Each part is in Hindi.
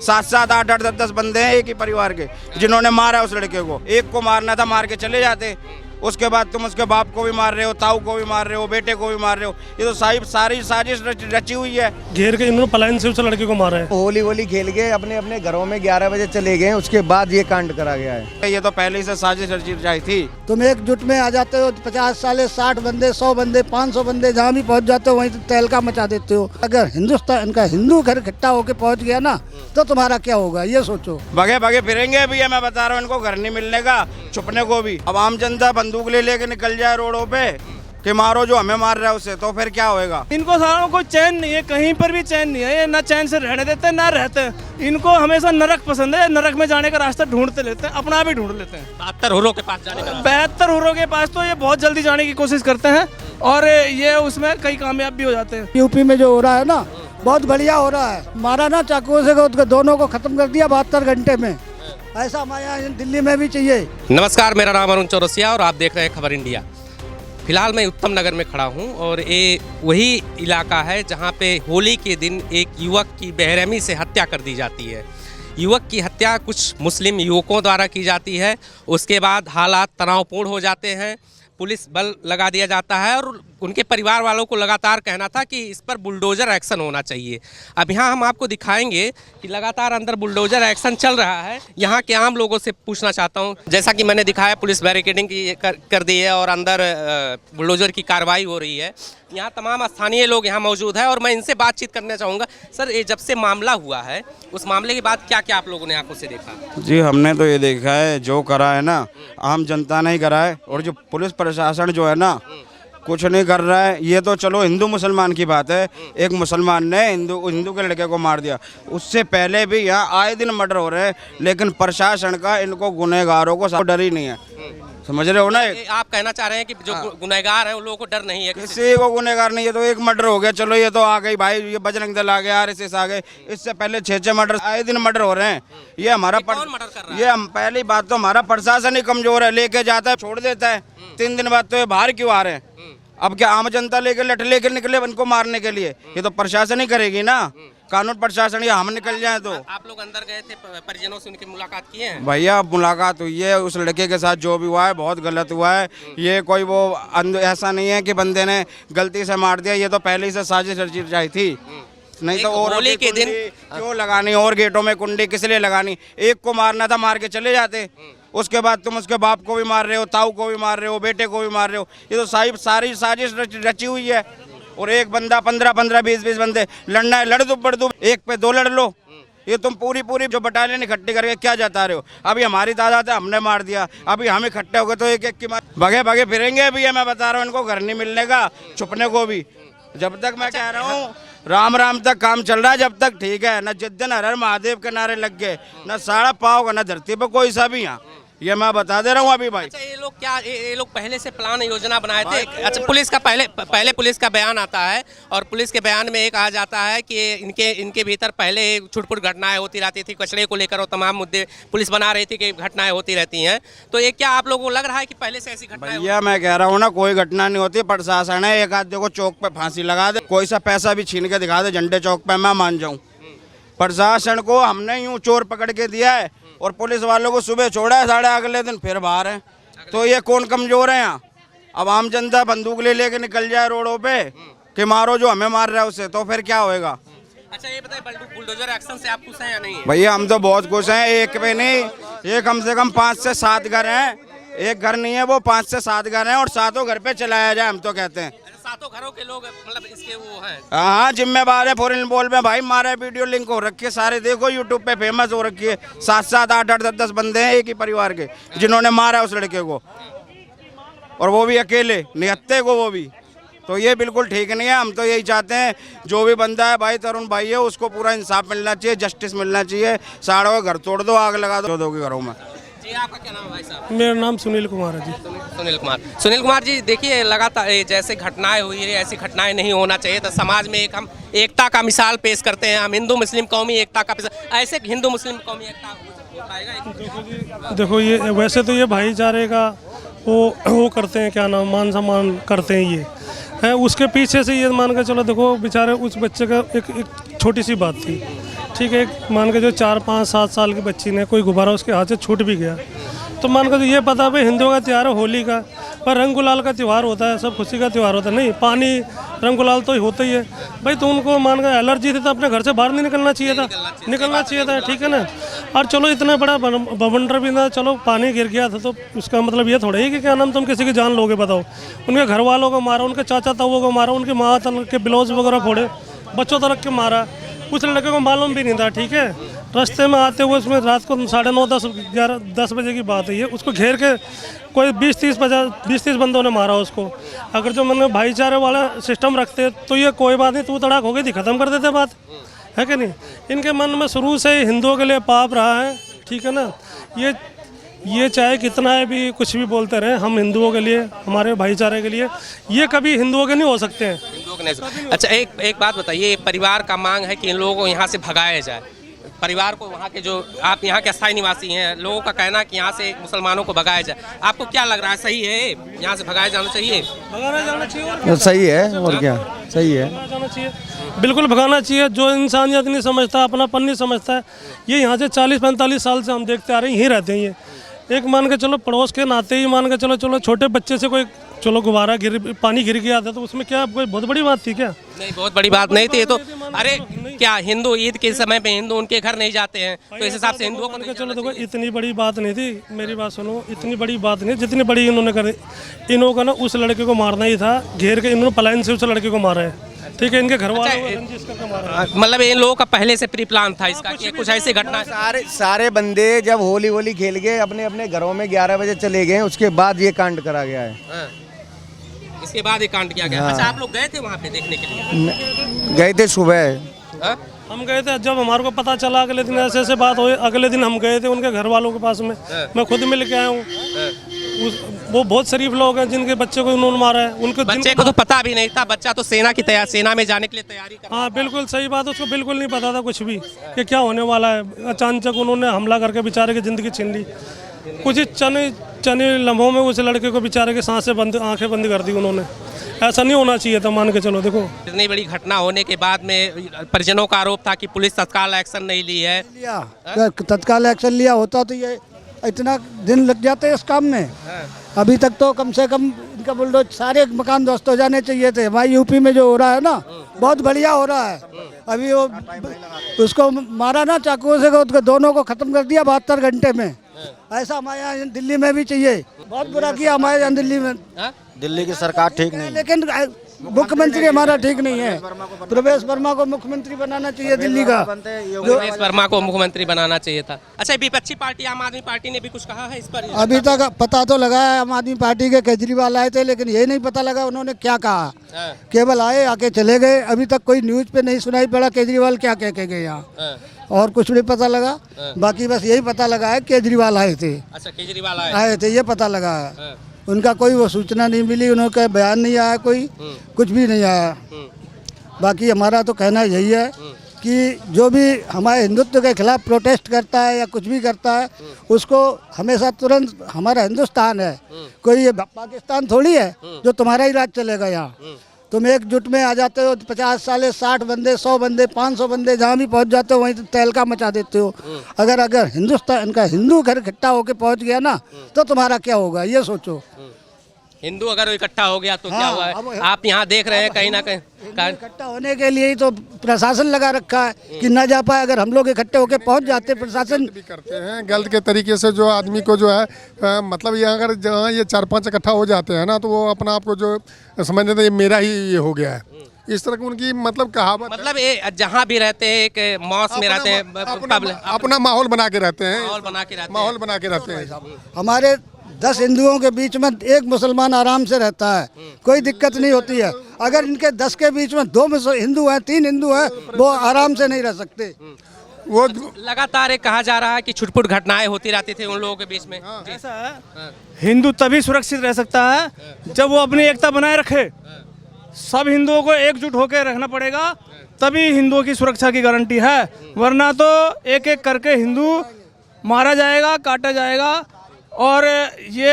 7 7 8 8 10 10 बंदे हैं एक ही परिवार के जिन्होंने मारा उस लड़के को। एक को मारना था, मार के चले जाते। उसके बाद तुम उसके बाप को भी मार रहे हो, ताऊ को भी मार रहे हो, बेटे को भी मार रहे हो। ये तो सारी साजिश रची हुई है। घेर के इन्होंने पलायन से उस लड़के को मारा है। होली वोली खेल के अपने अपने घरों में 11 बजे चले गए, उसके बाद ये कांड करा गया है। ये तो पहले ही से साजिश रची थी। तुम एकजुट में आ जाते हो, 50 साले 60 बंदे, 100 बंदे, 500 बंदे, जहाँ भी पहुँच जाते हो वहीं तहलका मचा देते हो। अगर हिंदुस्तान का हिंदू घर इकट्ठा होकर पहुँच गया ना तो तुम्हारा क्या होगा ये सोचो। भगे भगे फिरेंगे अभी, मैं बता रहा हूँ, इनको घर नहीं मिलने का, छुपने को भी। अब आम जनता बंदूक ले लेके निकल जाए रोडों पे कि मारो जो हमें मार रहा है उसे, तो फिर क्या होएगा। इनको सारों को चैन नहीं है, कहीं पर भी चैन नहीं है। ये ना चैन से रहने देते ना रहते। इनको हमेशा नरक पसंद है, नरक में जाने का रास्ता ढूंढते लेते हैं, अपना भी ढूंढ लेते हैं। 72 हुर्रों के पास जाने का 72 हुर्रों के पास तो ये बहुत जल्दी जाने की कोशिश करते हैं और ये उसमें कई कामयाब भी हो जाते हैं। यूपी में जो हो रहा है ना बहुत बढ़िया हो रहा है। मारा ना चाकुओं से, दोनों को खत्म कर दिया 72 घंटे में। ऐसा हमारे यहाँ दिल्ली में भी चाहिए। नमस्कार, मेरा नाम अरुण चौरसिया और आप देख रहे हैं खबर इंडिया। फिलहाल मैं उत्तम नगर में खड़ा हूं और ये वही इलाका है जहां पे होली के दिन एक युवक की बेरहमी से हत्या कर दी जाती है। युवक की हत्या कुछ मुस्लिम युवकों द्वारा की जाती है। उसके बाद हालात तनावपूर्ण हो जाते हैं, पुलिस बल लगा दिया जाता है और उनके परिवार वालों को लगातार कहना था कि इस पर बुलडोज़र एक्शन होना चाहिए। अब यहाँ हम आपको दिखाएंगे कि लगातार अंदर बुलडोज़र एक्शन चल रहा है। यहाँ के आम लोगों से पूछना चाहता हूँ, जैसा कि मैंने दिखाया पुलिस बैरिकेडिंग की कर दी है और अंदर बुलडोज़र की कार्रवाई हो रही है। यहाँ तमाम स्थानीय लोग यहाँ मौजूद है और मैं इनसे बातचीत करना चाहूँगा। सर, ये जब से मामला हुआ है उस मामले के बाद क्या क्या आप लोगों ने आंखों से देखा? जी, हमने तो ये देखा है जो करा है ना आम जनता ने ही करा है, और जो पुलिस प्रशासन जो है ना कुछ नहीं कर रहा है। ये तो चलो हिंदू मुसलमान की बात है, एक मुसलमान ने हिंदू के लड़के को मार दिया। उससे पहले भी यहाँ आए दिन मर्डर हो रहे हैं, लेकिन प्रशासन का इनको गुनहगारों को डर ही नहीं है। समझ रहे हो ना? आप कहना चाह रहे हैं कि जो गुनहगार है उन लोगों को डर नहीं है? किसी को गुनहगार नहीं है। तो एक मर्डर हो गया, चलो ये तो आ गई भाई, ये बजरंग दल आ गया, RSS आ गए। इससे पहले 6 मर्डर आए दिन मर्डर हो रहे हैं। ये हमारा पहली बात तो हमारा प्रशासन ही कमजोर है। लेके जाता है छोड़ देता है, 3 दिन बाद तो ये बाहर क्यों आ रहे हैं? अब क्या आम जनता लेकर लठ लेकर निकले इनको मारने के लिए? ये तो प्रशासन ही करेगी ना, कानून प्रशासन, या हम निकल जाए तो। आप लोग अंदर गए थे, परिजनों से उनकी मुलाकात किए हैं? भैया मुलाकात हुई है, उस लड़के के साथ जो भी हुआ है बहुत गलत हुआ है। ये कोई वो ऐसा नहीं है कि बंदे ने गलती से मार दिया, ये तो पहले ही से साजिश रची थी। नहीं तो और होली के दिन क्यों लगानी, और गेटों में कुंडी किस लिए लगानी? एक को मारना था, मार के चले जाते। उसके बाद तुम उसके बाप को भी मार रहे हो, ताऊ को भी मार रहे हो, बेटे को भी मार रहे हो। ये तो सारी साजिश रची हुई है। और एक बंदा 15-15 20-20 बंदे लड़ना है, लड़ दो बढ़ दो, एक पे 2 लड़ लो। ये तुम पूरी जो बटालियन इकट्ठी करके क्या जता रहे हो? अभी हमारी तादाद है, हमने मार दिया, अभी हम इकट्ठे हो गए तो एक की मार। भगे भगे फिरेंगे अभी, मैं बता रहा हूँ, इनको घर नहीं मिलने का, छुपने को भी। जब तक मैं कह रहा हूँ राम राम तक काम चल रहा है, जब तक ठीक है। न जिस दिन हर हर महादेव के नारे लग गए, न साड़ा पाओगे न धरती पर कोई सा भी। यहाँ ये मैं बता दे रहा हूँ अभी भाई। अच्छा, ये लोग पहले से प्लान योजना बनाए थे? अच्छा, पुलिस का पहले पुलिस का बयान आता है और पुलिस के बयान में ये कहा जाता है कि इनके भीतर पहले छुटपुट घटनाएं होती रहती थी, कचरे को लेकर और तमाम मुद्दे पुलिस बना रही थी कि घटनाएं होती रहती हैं। तो ये क्या आप लोगों को लग रहा है कि पहले से ऐसी घटनाएं? भैया मैं कह रहा हूँ ना, कोई घटना नहीं होती। प्रशासन है, एक आदमी को चौक पे फांसी लगा दे, कोई सा पैसा भी छीन के दिखा दे झंडे चौक पे, मैं मान जाऊँ। प्रशासन को हमने यूँ चोर पकड़ के दिया है और पुलिस वालों को सुबह छोड़ा है, साढ़े अगले दिन फिर बाहर है। तो ये कौन कमजोर है यहाँ? अब आम जनता बंदूक ले लेके निकल जाए रोडों पे कि मारो जो हमें मार रहा है उसे, तो फिर क्या होएगा? अच्छा, ये बताइए, बुलडोजर एक्शन से आप खुश हैं या नहीं? भैया हम तो बहुत खुश हैं। एक पे नहीं, ये कम से कम 5 से 7 घर हैं। एक घर नहीं है, वो 5 से 7 घर हैं और 7 घर पे चलाया जाए, हम तो कहते हैं। 7 घरों के लोग मतलब इसके वो हैं? हाँ, जिम्मेवार है। फॉरेन बॉल में भाई मारे, वीडियो लिंक हो रखी है सारे, देखो यूट्यूब पे फेमस हो रखी है। 7 7 8 8 10 10 बंदे हैं एक ही परिवार के जिन्होंने मारा उस लड़के को, और वो भी अकेले, निहत्ते को वो भी। तो ये बिल्कुल ठीक नहीं है। हम तो यही चाहते हैं जो भी बंदा है भाई, तरुण भाई है, उसको पूरा इंसाफ मिलना चाहिए, जस्टिस मिलना चाहिए। साड़ों का घर तोड़ दो, आग लगा दो के घरों में। जी, आपका क्या नाम है भाई साहब? मेरा नाम सुनील कुमार है जी। सुनील कुमार जी, देखिए लगातार जैसे घटनाएं हुई है ऐसी घटनाएं नहीं होना चाहिए। तो समाज में हम एकता का मिसाल पेश करते हैं, हम हिंदू मुस्लिम कौमी एकता का, ऐसे हिंदू मुस्लिम कौमी एकता हो पाएगा? देखो ये वैसे तो ये भाईचारे का वो करते हैं, क्या नाम, मान सम्मान करते हैं ये है। उसके पीछे से ये मान के चलो, देखो बेचारे उस बच्चे का एक छोटी सी बात थी, ठीक है, मान के जो 4, 5, 7 साल की बच्ची ने कोई गुब्बारा उसके हाथ से छूट भी गया तो मान के तो ये पता भाई हिंदुओं का त्यौहार है होली का, पर रंग गुलाल का त्यौहार होता है, सब खुशी का त्यौहार होता है। नहीं, पानी रंग गुलाल तो होता ही है भाई। तो उनको मान कर एलर्जी थी तो अपने घर से बाहर नहीं निकलना चाहिए था, ठीक है ना। और चलो इतना बड़ा बवंडर भी ना, चलो पानी गिर गया था तो उसका मतलब ये थोड़ा ही कि क्या नाम तुम किसी की जान लोगे, बताओ। उनके घर वालों को मारा, उनके चाचा ताऊओं को मारा, उनकी माँ तक के ब्लाउज वगैरह फोड़े, बच्चों तक के मारा। उस लड़के को मालूम भी नहीं था, ठीक है। रास्ते में आते हुए उसमें रात को 9:30, 10 बजे की बात है ये, उसको घेर के कोई 20-30 बंदों ने मारा उसको। अगर जो मैंने भाईचारे वाला सिस्टम रखते तो ये कोई बात नहीं, तू तड़ाक हो गई थी, ख़त्म कर देते बात, है कि नहीं। इनके मन में शुरू से ही हिंदुओं के लिए पाप रहा है, ठीक है ना। ये चाहे कितना है भी कुछ भी बोलते रहे, हम हिंदुओं के लिए, हमारे भाईचारे के लिए, ये कभी हिंदुओं के नहीं हो सकते हैं। अच्छा, एक बात बताइए, परिवार का मांग है कि इन लोगों को यहाँ से भगाया जाए, परिवार को, वहाँ के जो आप यहाँ के अस्थायी निवासी हैं, लोगों का कहना कि यहाँ से मुसलमानों को भगाया जाए। आपको क्या लग रहा है, सही है यहाँ से भगाया जाना चाहिए? भगाना जाना चाहिए, सही है, और क्या, सही है, जाना चाहिए, बिल्कुल भगाना चाहिए। जो इंसानियत नहीं समझता, अपनापन नहीं समझता है, ये यहाँ से 40-45 साल से हम देखते आ रहे हैं, यहीं रहते हैं ये। एक मान के चलो पड़ोस के नाते ही मान के चलो छोटे बच्चे से कोई चलो गुब्बारा पानी गिर गया था तो उसमें क्या कोई बहुत बड़ी बात थी क्या? नहीं, बहुत बड़ी बात नहीं थी। तो अरे क्या हिंदू ईद के समय पे हिंदू उनके घर नहीं जाते हैं तो इस हिसाब से हिंदुओं को नहीं? चलो देखो, इतनी बड़ी बात नहीं थी, मेरी बात सुनो, इतनी बड़ी बात नहीं, जितनी बड़ी इन्होंने करी, इन्हों का ना उस लड़के को मारना ही था, घेर के इन्होंने पलायन से उस लड़के को मारा है, ठीक है। इनके घर वालों मतलब इन लोगों का पहले से प्री प्लान था इसका कि कुछ ऐसी घटना। सारे बंदे जब होली खेल गए अपने अपने घरों में 11 बजे चले गए, उसके बाद ये कांड करा गया है। इसके बाद ये कांड किया गया। अच्छा, आप लोग गए थे वहाँ पे देखने के लिए? गए थे सुबह, हम गए थे, जब हमारे को पता चला अगले दिन ऐसे बात हुई, अगले दिन हम गए थे उनके घर वालों के पास में, मैं खुद मिल के आया हूँ। वो बहुत शरीफ लोग हैं जिनके बच्चे को उन्होंने मारा है। उनके बच्चे को तो पता भी नहीं था, बच्चा तो सेना में जाने के लिए तैयारी कर। हाँ बिल्कुल सही बात, उसको बिल्कुल नहीं पता था कुछ भी कि क्या होने वाला है। अचानक उन्होंने हमला करके बेचारे की ज़िंदगी छीन ली। कुछ ही चने लम्हों में उस लड़के को बेचारे की सांसें बंद, आंखें बंद कर दी उन्होंने। ऐसा नहीं होना चाहिए था, मान के चलो। देखो, इतनी बड़ी घटना होने के बाद में परिजनों का आरोप था कि पुलिस तत्काल एक्शन नहीं ली है। तत्काल एक्शन लिया होता तो ये इतना दिन लग जाते इस काम में। अभी तक तो कम से कम इनका बुलडोज सारे मकान ध्वस्त हो जाने चाहिए थे। हमारे यूपी में जो हो रहा है ना, बहुत बढ़िया हो रहा है। अभी वो उसको मारा ना चाकुओं से, उसको दोनों को खत्म कर दिया 72 घंटे में। ऐसा हमारे यहाँ दिल्ली में भी चाहिए। बहुत बुरा किया हमारे यहाँ दिल्ली में। दिल्ली की सरकार ठीक नहीं, लेकिन मुख्यमंत्री हमारा ठीक नहीं है। प्रवेश वर्मा को मुख्यमंत्री बनाना चाहिए दिल्ली का। प्रवेश वर्मा को मुख्यमंत्री बनाना चाहिए था। अच्छा, विपक्षी पार्टी आम आदमी पार्टी ने भी कुछ कहा है इस पर? अभी तक पता तो लगा है, आम आदमी पार्टी के केजरीवाल आए थे, लेकिन ये नहीं पता लगा उन्होंने क्या कहा। केवल आए, आके चले गए। अभी तक कोई न्यूज पे नहीं सुनाई पड़ा केजरीवाल क्या कह के गए यहाँ, और कुछ नहीं पता लगा। बाकी बस यही पता लगा है केजरीवाल आए थे। अच्छा, केजरीवाल आए थे, ये पता लगा है। उनका कोई वो सूचना नहीं मिली, उनका बयान नहीं आया, कोई कुछ भी नहीं आया। बाकी हमारा तो कहना यही है कि जो भी हमारे हिंदुत्व के खिलाफ प्रोटेस्ट करता है या कुछ भी करता है, उसको हमेशा तुरंत, हमारा हिंदुस्तान है, कोई ये पाकिस्तान थोड़ी है जो तुम्हारा ही राज चलेगा। यहाँ तुम एकजुट में आ जाते हो, 50 साले 60 बंदे, 100 बंदे, 500 बंदे, जहाँ भी पहुँच जाते हो वहीं तो तहलका मचा देते हो। अगर हिंदुस्तान का हिंदू घर इकट्ठा होके पहुँच गया ना, तो तुम्हारा क्या होगा, ये सोचो। हिंदू अगर इकट्ठा हो गया तो क्या हुआ है? आप यहाँ देख रहे हैं कहीं ना कहीं इकट्ठा होने के लिए ही तो प्रशासन लगा रखा है कि ना जा पाए। अगर हम लोग इकट्ठे होके पहुंच जाते, प्रशासन भी करते हैं गलत के तरीके से, जो आदमी को जो है मतलब ये अगर जहाँ ये 4-5 इकट्ठा हो जाते हैं ना, तो वो अपना आप को जो समझ लेते हैं ये मेरा ही ये हो गया है। इस तरह की उनकी मतलब कहावत, मतलब ये जहाँ भी रहते हैं एक मौस में रहते हैं, अपना माहौल बना के रहते हैं, माहौल बना के रहते हैं। हमारे 10 हिंदुओं के बीच में एक मुसलमान आराम से रहता है, कोई दिक्कत नहीं होती है। अगर इनके 10 के बीच में 2 हिंदू हैं, 3 हिंदू हैं, वो आराम से नहीं रह सकते। वो लगातार कहा जा रहा है कि छुटपुट घटनाएं होती रहती थी उन लोगों के बीच में। ऐसा है, हिंदू तभी सुरक्षित रह सकता है जब वो अपनी एकता बनाए रखे। सब हिंदुओं को एकजुट होकर रखना पड़ेगा, तभी हिंदुओं की सुरक्षा की गारंटी है। वरना तो एक एक करके हिंदू मारा जाएगा, काटा जाएगा, और ये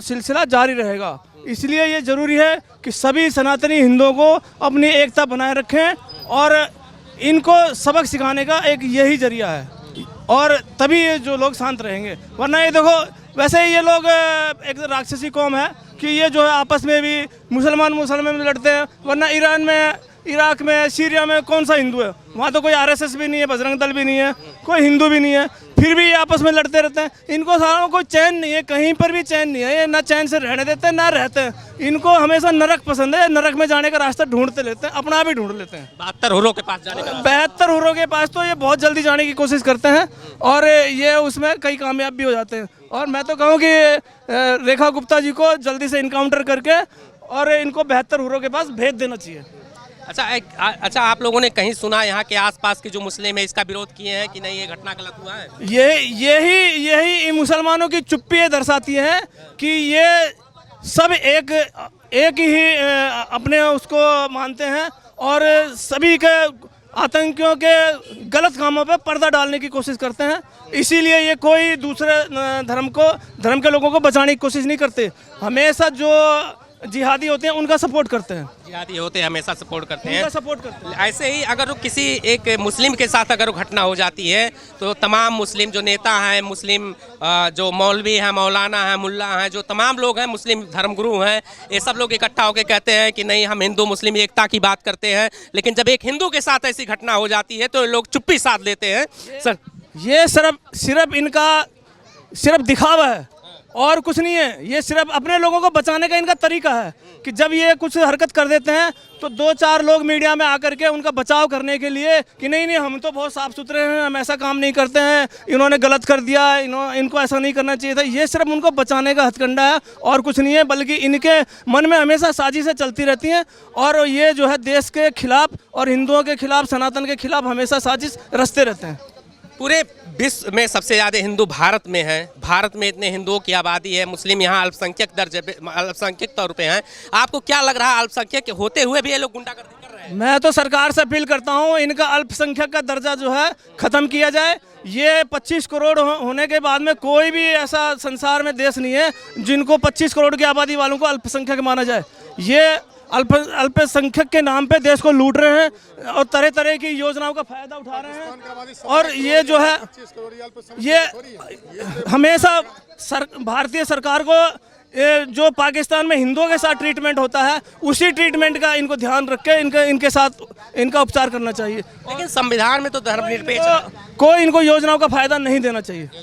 सिलसिला जारी रहेगा। इसलिए ये ज़रूरी है कि सभी सनातनी हिंदुओं को अपनी एकता बनाए रखें और इनको सबक सिखाने का एक यही जरिया है, और तभी ये जो लोग शांत रहेंगे। वरना ये देखो, वैसे ही ये लोग एक राक्षसी कौम है कि ये जो है आपस में भी मुसलमान में लड़ते हैं। वरना ईरान में, इराक में, सीरिया में कौन सा हिंदू है? वहाँ तो कोई आरएसएस भी नहीं है, बजरंग दल भी नहीं है, कोई हिंदू भी नहीं है, फिर भी ये आपस में लड़ते रहते हैं। इनको सारों को चैन नहीं है, कहीं पर भी चैन नहीं है। ये ना चैन से रहने देते हैं ना रहते हैं। इनको हमेशा नरक पसंद है, नरक में जाने का रास्ता ढूंढते लेते हैं, अपना भी ढूंढ लेते हैं। 72 हुर्रों के पास जाने का 72 हुर्रों के पास तो ये बहुत जल्दी जाने की कोशिश करते हैं, और ये उसमें कई कामयाब भी हो जाते हैं। और मैं तो कहूँ कि रेखा गुप्ता जी को जल्दी से इनकाउंटर करके और इनको 72 हुर्रों के पास भेज देना चाहिए। अच्छा, आप लोगों ने कहीं सुना यहाँ के आसपास के जो मुस्लिम है इसका विरोध किए हैं कि नहीं ये घटना गलत हुआ है? यही मुसलमानों की चुप्पी ये दर्शाती है कि ये सब एक ही अपने उसको मानते हैं, और सभी के आतंकियों के गलत कामों पे पर्दा डालने की कोशिश करते हैं। इसीलिए ये कोई दूसरे धर्म के लोगों को बचाने की कोशिश नहीं करते। हमेशा जो जिहादी होते हैं उनका सपोर्ट करते हैं। जिहादी होते हैं हमेशा सपोर्ट करते हैं, उनका सपोर्ट करते हैं। ऐसे ही अगर किसी एक मुस्लिम के साथ अगर घटना हो जाती है तो तमाम मुस्लिम जो नेता हैं, मुस्लिम जो मौलवी हैं, मौलाना हैं, मुल्ला हैं, जो तमाम लोग हैं, मुस्लिम धर्मगुरु हैं, ये सब लोग इकट्ठा होकर कहते हैं कि नहीं हम हिंदू मुस्लिम एकता की बात करते हैं। लेकिन जब एक हिंदू के साथ ऐसी घटना हो जाती है तो लोग चुप्पी साध लेते हैं। सर, ये सिर्फ इनका दिखावा है और कुछ नहीं है। ये सिर्फ अपने लोगों को बचाने का इनका तरीका है कि जब ये कुछ हरकत कर देते हैं तो 2-4 लोग मीडिया में आकर के उनका बचाव करने के लिए कि नहीं हम तो बहुत साफ सुथरे हैं, हम ऐसा काम नहीं करते हैं, इन्होंने गलत कर दिया, इनको ऐसा नहीं करना चाहिए था। ये सिर्फ उनको बचाने का हथकंडा है और कुछ नहीं है, बल्कि इनके मन में हमेशा साजिशें चलती रहती हैं, और ये जो है देश के खिलाफ और हिंदुओं के खिलाफ, सनातन के खिलाफ हमेशा साजिश रचते रहते हैं। पूरे विश्व में सबसे ज़्यादा हिंदू भारत में हैं। भारत में इतने हिंदुओं की आबादी है, मुस्लिम यहाँ अल्पसंख्यक तौर पे हैं। आपको क्या लग रहा है, अल्पसंख्यक होते हुए भी ये लोग गुंडागर्दी कर रहे हैं? मैं तो सरकार से अपील करता हूँ, इनका अल्पसंख्यक का दर्जा जो है ख़त्म किया जाए। ये 25 करोड़ होने के बाद में कोई भी ऐसा संसार में देश नहीं है जिनको 25 करोड़ की आबादी वालों को अल्पसंख्यक माना जाए। ये अल्पसंख्यक के नाम पे देश को लूट रहे हैं और तरह तरह की योजनाओं का फायदा उठा रहे हैं। और ये जो है ये हमेशा भारतीय सरकार को जो पाकिस्तान में हिंदुओं के साथ ट्रीटमेंट होता है उसी ट्रीटमेंट का इनको ध्यान रख के इनके साथ इनका उपचार करना चाहिए। लेकिन संविधान में तो धर्मनिरपेक्ष कोई इनको योजनाओं का फायदा नहीं देना चाहिए।